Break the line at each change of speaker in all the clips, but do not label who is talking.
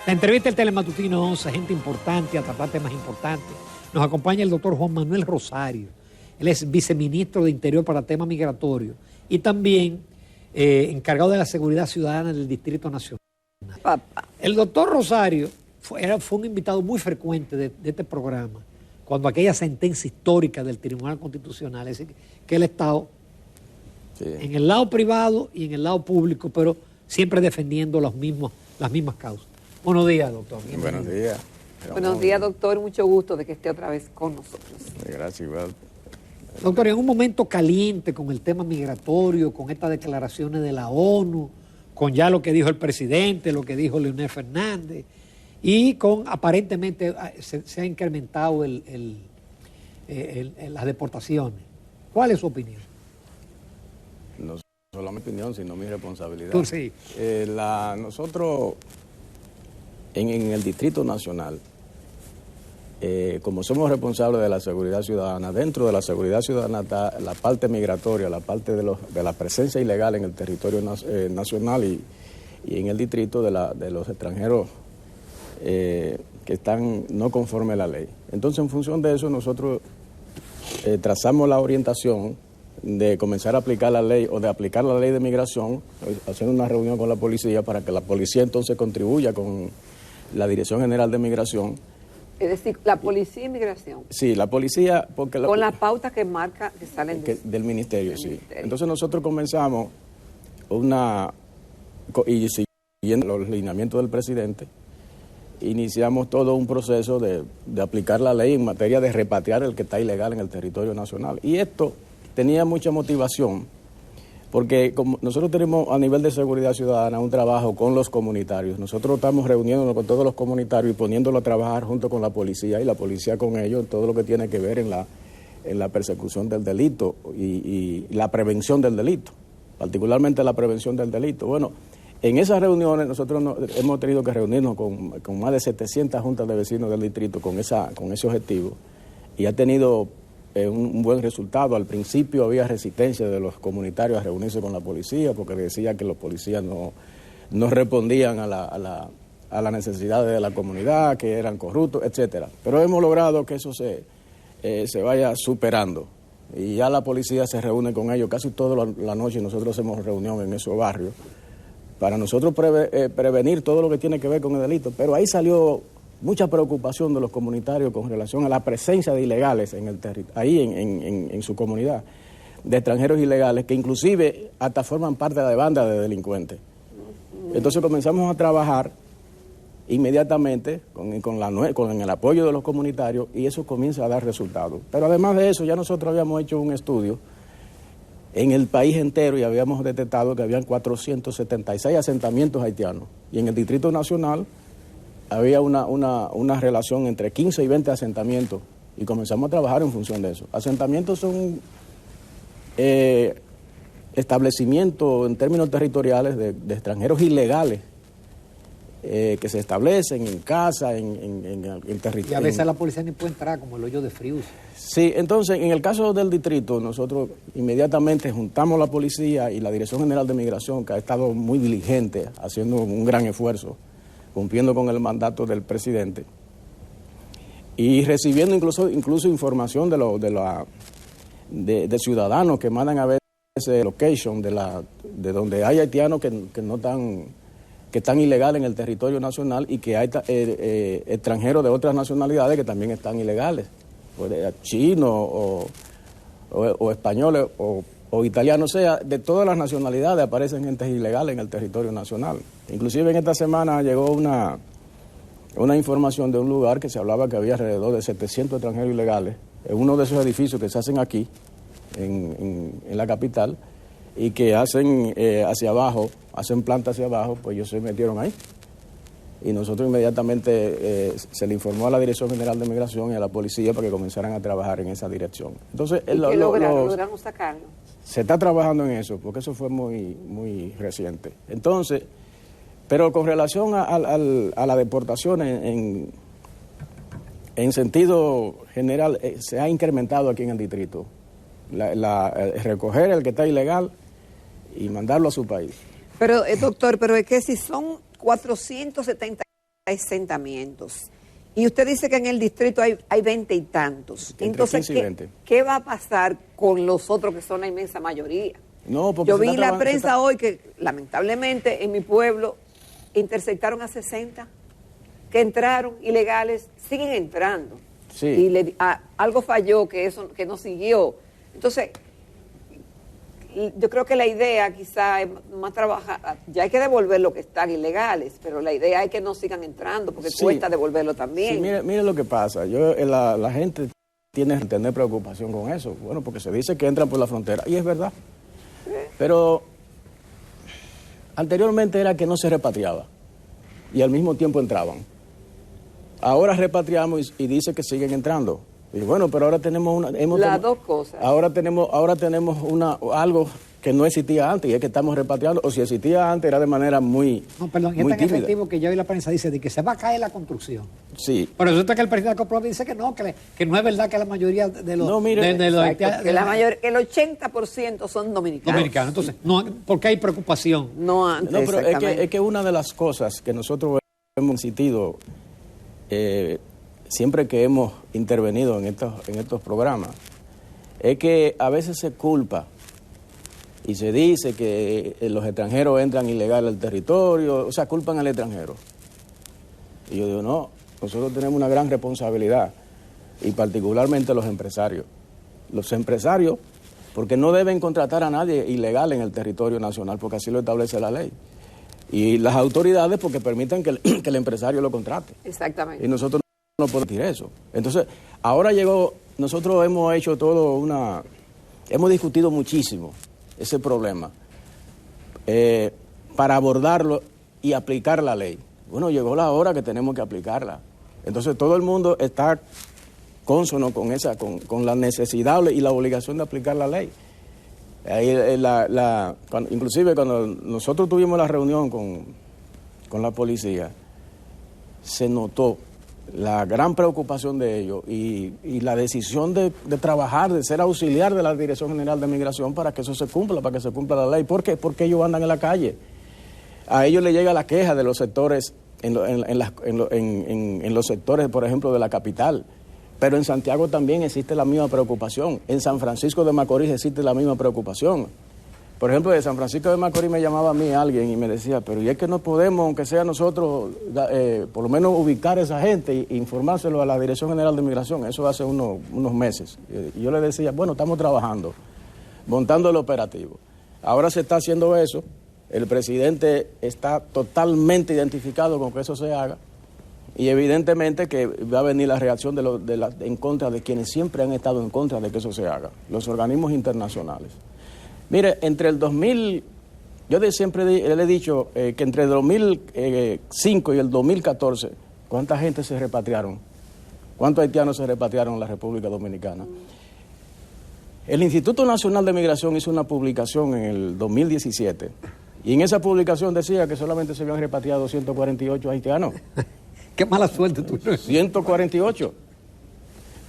La entrevista del Telematutino 11, gente importante, a tratar temas importantes. Nos acompaña el doctor Juan Manuel Rosario. Él es viceministro de Interior para temas migratorios y también encargado de la seguridad ciudadana del Distrito Nacional. El doctor Rosario fue un invitado muy frecuente de este programa cuando aquella sentencia histórica del Tribunal Constitucional, es decir, que él ha estado en el lado privado y en el lado público, pero siempre defendiendo las mismas causas. Buenos días, doctor.
Buenos días.
Buenos días, doctor. Mucho gusto de que esté otra vez con nosotros.
Gracias, igual.
Doctor, en un momento caliente con el tema migratorio, con estas declaraciones de la ONU, con ya lo que dijo el presidente, lo que dijo Leonel Fernández, y con aparentemente se ha incrementado las deportaciones. ¿Cuál es su opinión?
No solo mi opinión, sino mi responsabilidad.
Tú sí.
Nosotros, en el Distrito Nacional, como somos responsables de la seguridad ciudadana, dentro de la seguridad ciudadana está la parte migratoria, la parte de la presencia ilegal en el territorio nacional y en el distrito de los extranjeros que están no conforme a la ley. Entonces, en función de eso, nosotros trazamos la orientación de comenzar a aplicar la ley o de aplicar la ley de migración, haciendo una reunión con la policía para que la policía entonces contribuya con la Dirección General de Migración.
Es decir, la policía de inmigración.
Sí, la policía, porque
con las pautas que marca, que salen
del ministerio,
del
sí.
ministerio.
Entonces nosotros comenzamos y siguiendo los lineamientos del presidente, iniciamos todo un proceso de aplicar la ley en materia de repatriar el que está ilegal en el territorio nacional. Y esto tenía mucha motivación, porque como nosotros tenemos a nivel de seguridad ciudadana un trabajo con los comunitarios. Nosotros estamos reuniéndonos con todos los comunitarios y poniéndolo a trabajar junto con la policía y la policía con ellos en todo lo que tiene que ver en la persecución del delito y la prevención del delito, particularmente la prevención del delito. Bueno, en esas reuniones nosotros hemos tenido que reunirnos con más de 700 juntas de vecinos del distrito con ese objetivo y ha tenido un buen resultado. Al principio había resistencia de los comunitarios a reunirse con la policía porque decía que los policías no respondían a la necesidad de la comunidad, que eran corruptos, etcétera. Pero hemos logrado que eso se vaya superando y ya la policía se reúne con ellos casi toda la noche. Nosotros hacemos reunión en esos barrios para nosotros prevenir todo lo que tiene que ver con el delito. Pero ahí salió mucha preocupación de los comunitarios con relación a la presencia de ilegales en el ahí en su comunidad, de extranjeros ilegales que inclusive hasta forman parte de bandas de delincuentes. Entonces comenzamos a trabajar inmediatamente con el apoyo de los comunitarios y eso comienza a dar resultados. Pero además de eso, ya nosotros habíamos hecho un estudio en el país entero y habíamos detectado que habían 476 asentamientos haitianos y en el Distrito Nacional había una relación entre 15 y 20 asentamientos y comenzamos a trabajar en función de eso. Asentamientos son establecimientos en términos territoriales de extranjeros ilegales que se establecen en casa, en territorio.
Y a veces la policía ni puede entrar, como el hoyo de Frius.
Sí, entonces en el caso del distrito nosotros inmediatamente juntamos la policía y la Dirección General de Migración, que ha estado muy diligente, haciendo un gran esfuerzo, cumpliendo con el mandato del presidente y recibiendo incluso información de ciudadanos que mandan a veces location de donde hay haitianos que están ilegales en el territorio nacional y que hay extranjeros de otras nacionalidades que también están ilegales, chinos o españoles o italianos, o sea, de todas las nacionalidades aparecen gente ilegal en el territorio nacional. Inclusive en esta semana llegó una información de un lugar que se hablaba que había alrededor de 700 extranjeros ilegales en uno de esos edificios que se hacen aquí, en la capital, y que hacen hacen planta hacia abajo, pues ellos se metieron ahí. Y nosotros inmediatamente se le informó a la Dirección General de Migración y a la policía para que comenzaran a trabajar en esa dirección. Entonces,
¿Y qué lograron sacarlo?
Se está trabajando en eso, porque eso fue muy reciente. Entonces, pero con relación a la deportación en sentido general, se ha incrementado aquí en el distrito. Recoger el que está ilegal y mandarlo a su país.
Pero, doctor, pero es que si son 470 asentamientos. Y usted dice que en el distrito hay 20 y tantos.
Entre
Entonces,
15 y 20.
¿qué va a pasar con los otros que son la inmensa mayoría?
No, porque
yo
se
vi
está
la
trabajando-
prensa hoy que lamentablemente en mi pueblo interceptaron a 60 que entraron ilegales, siguen entrando.
Sí.
Y algo falló que no siguió. Entonces, yo creo que la idea quizá es más trabajar, ya hay que devolver lo que están ilegales, pero la idea es que no sigan entrando, porque
Sí.
cuesta devolverlo también.
Sí, mire lo que pasa. La gente tiene que tener preocupación con eso. Bueno, porque se dice que entran por la frontera, y es verdad. Pero anteriormente era que no se repatriaba, y al mismo tiempo entraban. Ahora repatriamos y dice que siguen entrando. Y bueno, pero ahora tenemos
Las dos cosas.
Ahora tenemos algo que no existía antes, y es que estamos repatriando, o si existía antes era de manera muy
No, perdón, y es
muy
tan
tímida.
efectivo que ya hoy la prensa dice de que se va a caer la construcción.
Sí.
Pero resulta que el presidente de la Coprovi dice que no es verdad que la mayoría de los...
No, mire,
de los
Exacto, que que el 80% son dominicanos.
dominicanos. Entonces, no, porque hay preocupación.
No antes,
No, pero
exactamente.
es que una de las cosas que nosotros hemos insistido siempre que hemos intervenido en estos programas, es que a veces se culpa y se dice que los extranjeros entran ilegal al territorio, o sea, culpan al extranjero. Y yo digo, no, nosotros tenemos una gran responsabilidad, y particularmente los empresarios. Los empresarios, porque no deben contratar a nadie ilegal en el territorio nacional, porque así lo establece la ley. Y las autoridades, porque permiten que el empresario lo contrate.
Exactamente.
Y nosotros no podemos decir eso. Entonces, ahora nosotros hemos hecho hemos discutido muchísimo ese problema para abordarlo y aplicar la ley. Bueno, llegó la hora que tenemos que aplicarla. Entonces, todo el mundo está cónsono con la necesidad y la obligación de aplicar la ley. Inclusive cuando nosotros tuvimos la reunión con la policía, se notó la gran preocupación de ellos y la decisión de trabajar, de ser auxiliar de la Dirección General de Migración para que eso se cumpla, para que se cumpla la ley. ¿Por qué? Porque ellos andan en la calle. A ellos les llega la queja de los sectores, en los sectores, por ejemplo, de la capital. Pero en Santiago también existe la misma preocupación. En San Francisco de Macorís existe la misma preocupación. Por ejemplo, de San Francisco de Macorís me llamaba a mí alguien y me decía, pero ¿y es que no podemos, aunque sea nosotros, por lo menos ubicar a esa gente e informárselo a la Dirección General de Migración? Eso hace unos meses. Y yo le decía, bueno, estamos trabajando, montando el operativo. Ahora se está haciendo eso. El presidente está totalmente identificado con que eso se haga. Y evidentemente que va a venir la reacción en contra de quienes siempre han estado en contra de que eso se haga, los organismos internacionales. Mire, entre el 2000, siempre le he dicho que entre el 2005 y el 2014, ¿cuánta gente se repatriaron? ¿Cuántos haitianos se repatriaron a la República Dominicana? El Instituto Nacional de Migración hizo una publicación en el 2017, y en esa publicación decía que solamente se habían repatriado 148 haitianos.
Qué mala suerte tú.
148.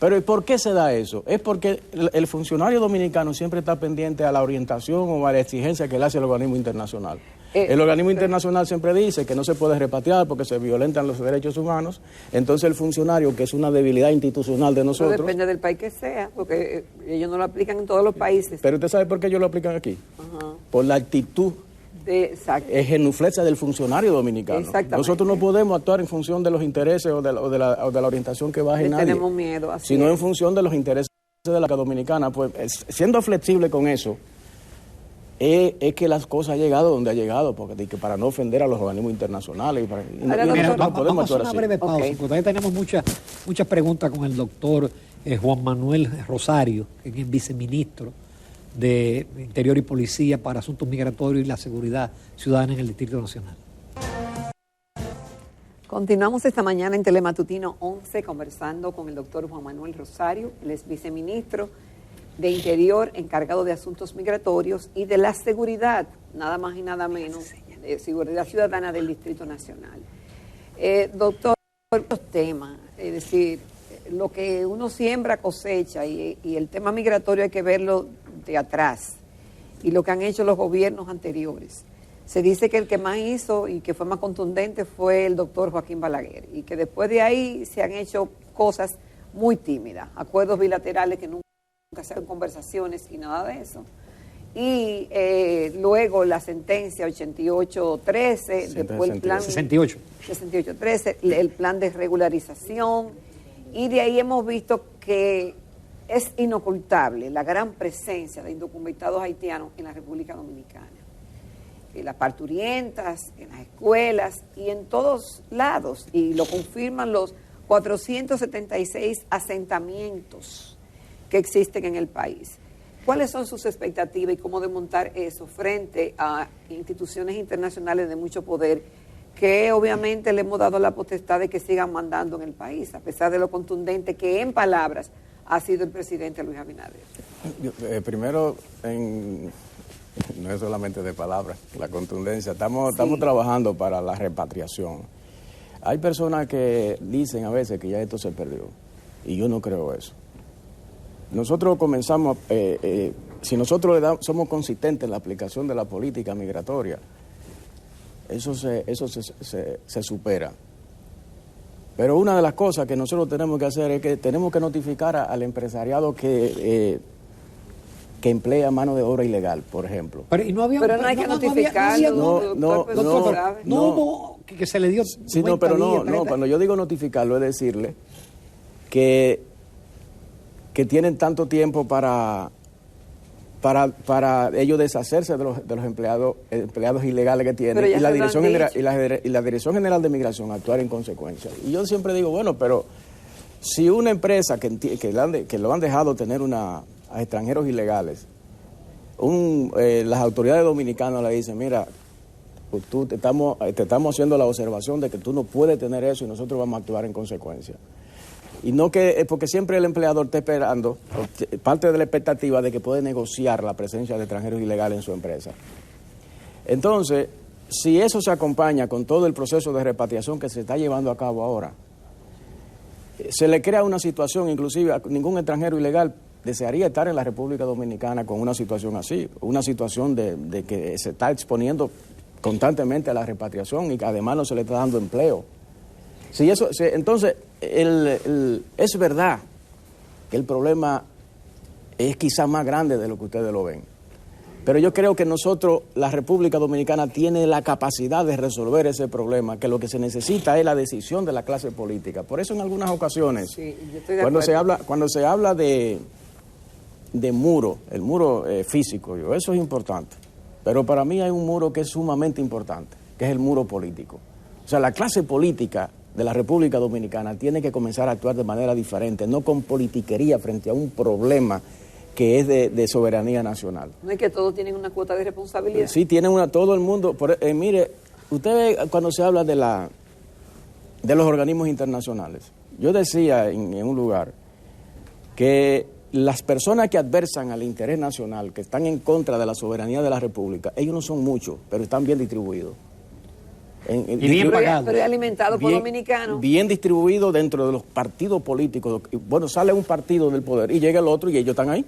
Pero ¿y por qué se da eso? Es porque el funcionario dominicano siempre está pendiente a la orientación o a la exigencia que le hace el organismo internacional. El organismo internacional siempre dice que no se puede repatriar porque se violentan los derechos humanos. Entonces el funcionario, que es una debilidad institucional de
Eso
nosotros...
depende del país que sea, porque ellos no lo aplican en todos los países.
Pero ¿usted sabe por qué ellos lo aplican aquí?
Ajá.
Por la actitud
Exacto.
genuflexa del funcionario dominicano.
Exactamente.
Nosotros no podemos actuar en función de los intereses o de la orientación que baje
Le
nadie.
tenemos miedo, así
sino
es.
en función de los intereses de la dominicana. Pues siendo flexible con eso, es que las cosas han llegado donde ha llegado, porque que para no ofender a los organismos internacionales.
Ahora,
no
doctor,
podemos
vamos a
actuar
una
así.
breve pausa,
Ok.
porque todavía tenemos muchas preguntas con el doctor Juan Manuel Rosario, que es el viceministro de Interior y Policía para Asuntos Migratorios y la Seguridad Ciudadana en el Distrito Nacional.
Continuamos esta mañana en Telematutino 11 conversando con el doctor Juan Manuel Rosario, él es viceministro de Interior, encargado de Asuntos Migratorios y de la Seguridad, nada más y nada menos, de Seguridad Ciudadana del Distrito Nacional. Doctor, los temas, es decir, lo que uno siembra cosecha y el tema migratorio hay que verlo de atrás y lo que han hecho los gobiernos anteriores. Se dice que el que más hizo y que fue más contundente fue el doctor Joaquín Balaguer y que después de ahí se han hecho cosas muy tímidas, acuerdos bilaterales que nunca se hacen conversaciones y nada de eso. Y luego la sentencia 88-13, después el plan 68-13, el plan de regularización, y de ahí hemos visto que es inocultable la gran presencia de indocumentados haitianos en la República Dominicana. En las parturientas, en las escuelas y en todos lados, y lo confirman los 476 asentamientos que existen en el país. ¿Cuáles son sus expectativas y cómo desmontar eso frente a instituciones internacionales de mucho poder que obviamente le hemos dado la potestad de que sigan mandando en el país, a pesar de lo contundente que en palabras ha sido el presidente Luis Abinader?
Primero, no es solamente de palabras, la contundencia. Estamos trabajando para la repatriación. Hay personas que dicen a veces que ya esto se perdió, y yo no creo eso. Nosotros comenzamos, si nosotros somos consistentes en la aplicación de la política migratoria, eso se supera. Pero una de las cosas que nosotros tenemos que hacer es que tenemos que notificar al empresariado que emplea mano de obra ilegal, por ejemplo.
Pero no hay que notificarlo.
No hubo que se le dio.
Sí, no, pero no, cuando yo digo notificarlo es decirle que tienen tanto tiempo para ellos deshacerse de los empleados ilegales que tienen, y la Dirección General de Migración actuar en consecuencia. Y yo siempre digo, bueno, pero si una empresa que lo han dejado tener a extranjeros ilegales, las autoridades dominicanas le dicen, mira, pues te estamos haciendo la observación de que tú no puedes tener eso y nosotros vamos a actuar en consecuencia. Y no porque siempre el empleador está esperando, parte de la expectativa de que puede negociar la presencia de extranjeros ilegales en su empresa. Entonces, si eso se acompaña con todo el proceso de repatriación que se está llevando a cabo ahora, se le crea una situación, inclusive ningún extranjero ilegal desearía estar en la República Dominicana con una situación así, una situación de que se está exponiendo constantemente a la repatriación y que además no se le está dando empleo. Entonces, es verdad que el problema es quizá más grande de lo que ustedes lo ven. Pero yo creo que la República Dominicana tiene la capacidad de resolver ese problema, que lo que se necesita es la decisión de la clase política. Por eso en algunas ocasiones, cuando se habla de muro, el muro físico, eso es importante. Pero para mí hay un muro que es sumamente importante, que es el muro político. O sea, la clase política de la República Dominicana tiene que comenzar a actuar de manera diferente, no con politiquería frente a un problema que es de soberanía nacional.
No es que todos tienen una cuota de responsabilidad.
Sí, tienen todo el mundo. Mire, usted ve cuando se habla de los organismos internacionales. Yo decía en un lugar que las personas que adversan al interés nacional, que están en contra de la soberanía de la República, ellos no son muchos, pero están bien distribuidos.
Y bien pagados.
Pero es alimentado por dominicanos.
Bien distribuido dentro de los partidos políticos. Bueno, sale un partido del poder y llega el otro y ellos están ahí,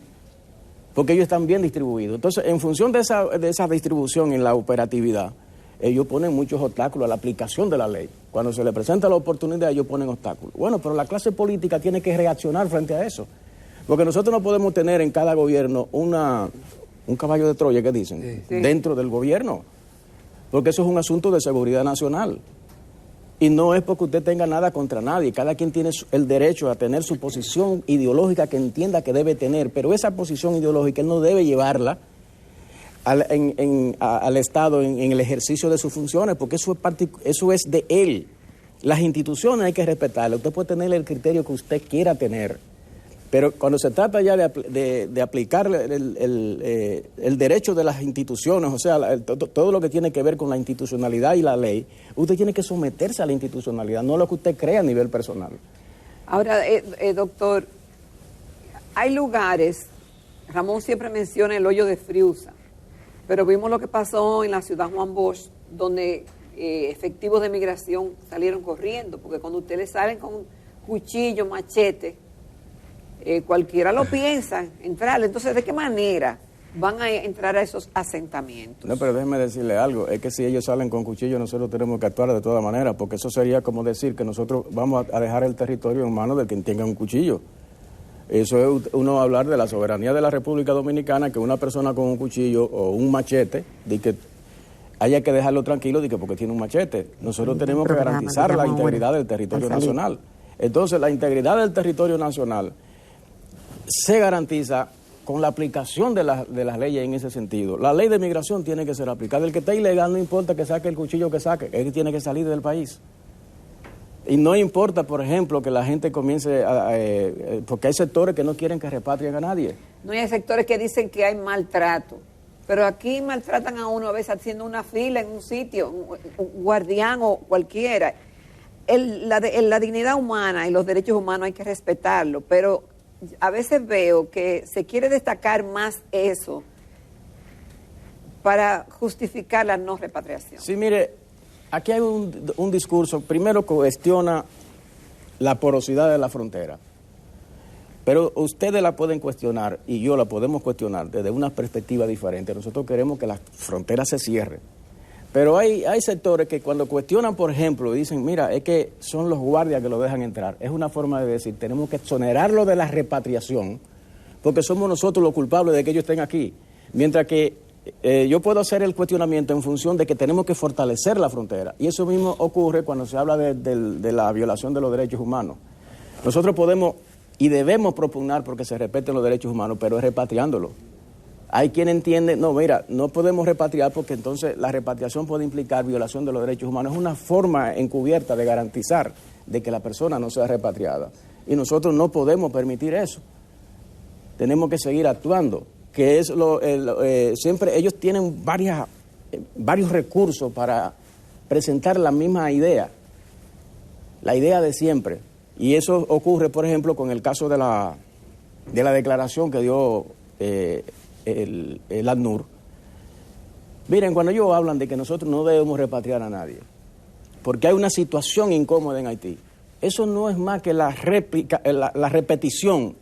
porque ellos están bien distribuidos. Entonces, en función de esa distribución en la operatividad, ellos ponen muchos obstáculos a la aplicación de la ley. Cuando se les presenta la oportunidad, ellos ponen obstáculos. Bueno, pero la clase política tiene que reaccionar frente a eso, porque nosotros no podemos tener en cada gobierno un caballo de Troya, que dicen, dentro del gobierno. Porque eso es un asunto de seguridad nacional. Y no es porque usted tenga nada contra nadie. Cada quien tiene el derecho a tener su posición ideológica que entienda que debe tener, pero esa posición ideológica él no debe llevarla al Estado en el ejercicio de sus funciones, porque eso es de él. Las instituciones hay que respetarlas. Usted puede tener el criterio que usted quiera tener, pero cuando se trata ya de aplicar el derecho de las instituciones, o sea, todo lo que tiene que ver con la institucionalidad y la ley, usted tiene que someterse a la institucionalidad, no lo que usted crea a nivel personal.
Ahora, doctor, hay lugares, Ramón siempre menciona el hoyo de Friusa, pero vimos lo que pasó en la ciudad Juan Bosch, donde efectivos de migración salieron corriendo, porque cuando ustedes salen con cuchillo, machete, cualquiera lo piensa, entrar. Entonces, ¿de qué manera van a entrar a esos asentamientos.
No, pero déjeme decirle algo, es que si ellos salen con cuchillo nosotros tenemos que actuar de todas maneras, porque eso sería como decir que nosotros vamos a dejar el territorio en manos de quien tenga un cuchillo. Eso es uno hablar de la soberanía de la República Dominicana, que una persona con un cuchillo o un machete, de que haya que dejarlo tranquilo, de que porque tiene un machete. Nosotros tenemos que garantizar la integridad del territorio nacional. Entonces, la integridad del territorio nacional se garantiza con la aplicación de las leyes en ese sentido. La ley de migración tiene que ser aplicada. El que está ilegal no importa que saque el cuchillo que saque, él tiene que salir del país. Y no importa, por ejemplo, que la gente comience porque hay sectores que no quieren que repatrien a nadie.
No hay sectores que dicen que hay maltrato, pero aquí maltratan a uno a veces haciendo una fila en un sitio, un guardián o cualquiera. La dignidad humana y los derechos humanos hay que respetarlo, pero a veces veo que se quiere destacar más eso para justificar la no repatriación.
Sí, mire, aquí hay un discurso, primero cuestiona la porosidad de la frontera, pero ustedes la pueden cuestionar y yo la podemos cuestionar desde una perspectiva diferente. Nosotros queremos que las fronteras se cierren, pero hay sectores que cuando cuestionan, por ejemplo, dicen, mira, es que son los guardias que lo dejan entrar. Es una forma de decir, tenemos que exonerarlo de la repatriación porque somos nosotros los culpables de que ellos estén aquí, mientras que yo puedo hacer el cuestionamiento en función de que tenemos que fortalecer la frontera. Y eso mismo ocurre cuando se habla de la violación de los derechos humanos. Nosotros podemos y debemos propugnar porque se respeten los derechos humanos, pero es repatriándolo. Hay quien entiende, no, mira, no podemos repatriar porque entonces la repatriación puede implicar violación de los derechos humanos. Es una forma encubierta de garantizar de que la persona no sea repatriada. Y nosotros no podemos permitir eso. Tenemos que seguir actuando. Que es siempre ellos tienen varios recursos para presentar la misma idea, la idea de siempre. Y eso ocurre, por ejemplo, con el caso de la declaración que dio el ACNUR. Miren, cuando ellos hablan de que nosotros no debemos repatriar a nadie, porque hay una situación incómoda en Haití, eso no es más que la repetición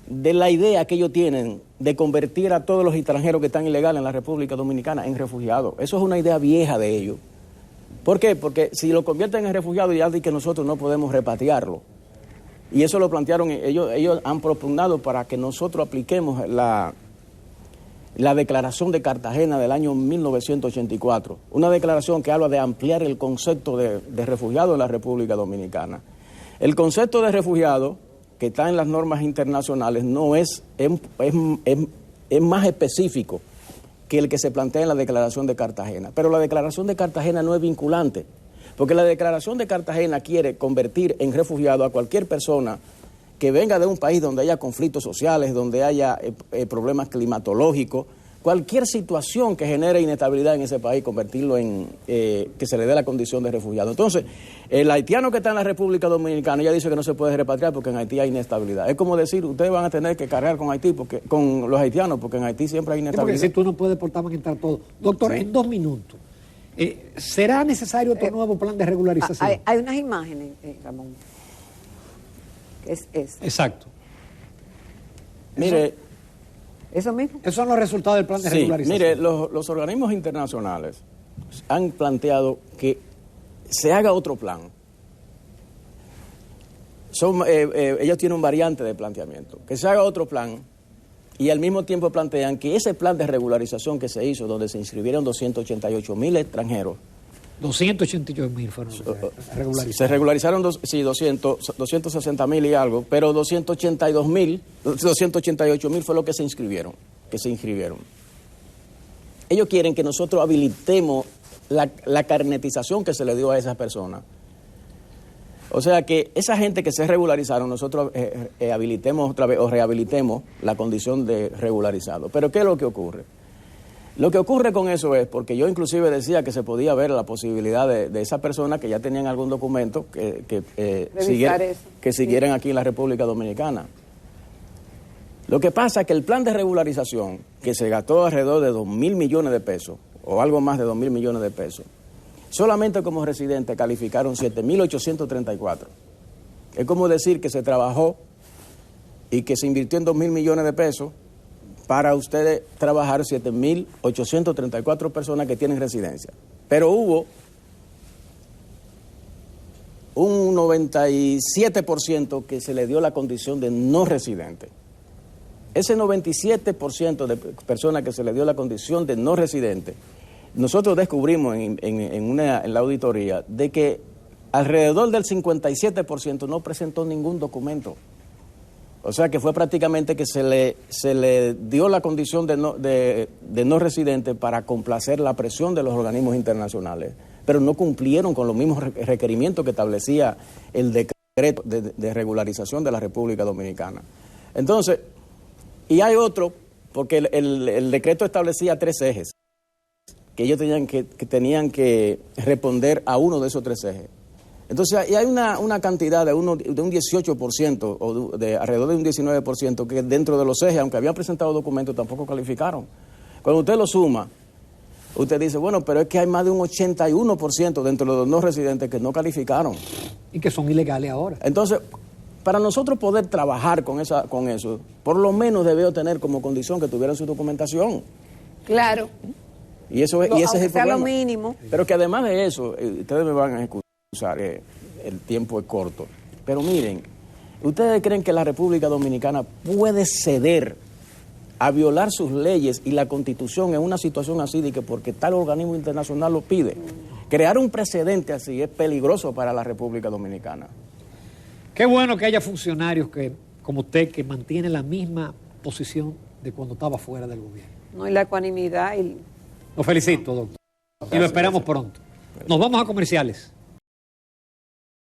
de la idea que ellos tienen de convertir a todos los extranjeros que están ilegales en la República Dominicana en refugiados. Eso es una idea vieja de ellos. ¿Por qué? Porque si lo convierten en refugiados ya dicen que nosotros no podemos repatriarlo. Y eso lo plantearon, ellos han propugnado para que nosotros apliquemos la Declaración de Cartagena del año 1984. Una declaración que habla de ampliar el concepto de refugiado en la República Dominicana. El concepto de refugiado que está en las normas internacionales no es más específico que el que se plantea en la Declaración de Cartagena. Pero la Declaración de Cartagena no es vinculante, porque la Declaración de Cartagena quiere convertir en refugiado a cualquier persona que venga de un país donde haya conflictos sociales, donde haya problemas climatológicos, cualquier situación que genere inestabilidad en ese país, convertirlo en que se le dé la condición de refugiado. Entonces, el haitiano que está en la República Dominicana ya dice que no se puede repatriar porque en Haití hay inestabilidad. Es como decir, ustedes van a tener que cargar con Haití, con los haitianos, porque en Haití siempre hay inestabilidad.
Porque si tú no puedes deportar, van a entrar todos. Doctor, sí. En 2 minutos, ¿será necesario otro nuevo plan de regularización?
Hay unas imágenes, Ramón. Es
Exacto.
Mire,
¿eso mismo?
Esos son los resultados del plan de regularización.
Mire, los organismos internacionales han planteado que se haga otro plan. Ellos tienen un variante de planteamiento. Que se haga otro plan y al mismo tiempo plantean que ese plan de regularización que se hizo, donde se inscribieron 288,000 extranjeros.
288,000 fueron regularizados.
Se regularizaron 260,000 y algo, pero 288,000 fue lo que se inscribieron. Ellos quieren que nosotros habilitemos la carnetización que se le dio a esas personas. O sea que esa gente que se regularizaron, nosotros habilitemos otra vez o rehabilitemos la condición de regularizado. Pero ¿qué es lo que ocurre? Lo que ocurre con eso es, porque yo inclusive decía que se podía ver la posibilidad de esas personas que ya tenían algún documento que siguieran aquí en la República Dominicana. Lo que pasa es que el plan de regularización, que se gastó alrededor de 2,000 millones de pesos, o algo más de 2,000 millones de pesos, solamente como residentes calificaron 7,834. Es como decir que se trabajó y que se invirtió en 2,000 millones de pesos, para ustedes trabajar 7.834 personas que tienen residencia. Pero hubo un 97% que se le dio la condición de no residente. Ese 97% de personas que se le dio la condición de no residente, nosotros descubrimos en la auditoría de que alrededor del 57% no presentó ningún documento. O sea que fue prácticamente que se le dio la condición de no residente para complacer la presión de los organismos internacionales, pero no cumplieron con los mismos requerimientos que establecía el decreto de regularización de la República Dominicana. Entonces, y hay otro, porque el decreto establecía 3 ejes, que ellos tenían que responder a uno de esos 3 ejes. Entonces, y hay una cantidad de un 18% o de alrededor de un 19% que dentro de los ejes, aunque habían presentado documentos, tampoco calificaron. Cuando usted lo suma, usted dice, bueno, pero es que hay más de un 81% dentro de los no residentes que no calificaron.
Y que son ilegales ahora.
Entonces, para nosotros poder trabajar con eso, por lo menos debió tener como condición que tuvieran su documentación.
Claro.
Y ese es el problema.
Lo mínimo.
Pero que además de eso, ustedes me van a excusar, el tiempo es corto. Pero miren, ¿ustedes creen que la República Dominicana puede ceder a violar sus leyes y la Constitución en una situación así de que porque tal organismo internacional lo pide? Crear un precedente así es peligroso para la República Dominicana.
Qué bueno que haya funcionarios como usted que mantienen la misma posición de cuando estaba fuera del gobierno.
No, y la ecuanimidad.
Lo felicito, doctor. Y lo esperamos pronto. Nos vamos a comerciales.